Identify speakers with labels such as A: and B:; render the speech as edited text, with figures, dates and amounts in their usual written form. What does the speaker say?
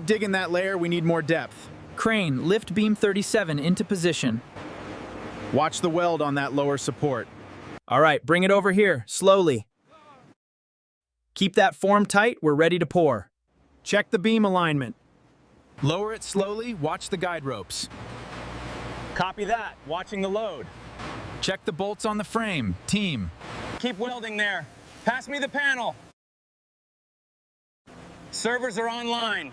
A: digging that layer, we need more depth.
B: Crane, lift beam 37 into position.
A: Watch the weld on that lower support.
B: All right, bring it over here, slowly. Keep that form tight, we're ready to pour.
A: Check the beam alignment. Lower it slowly, watch the guide ropes.
C: Copy that, watching the load.
A: Check the bolts on the frame, team.
C: Keep welding there. Pass me the panel. Servers are online.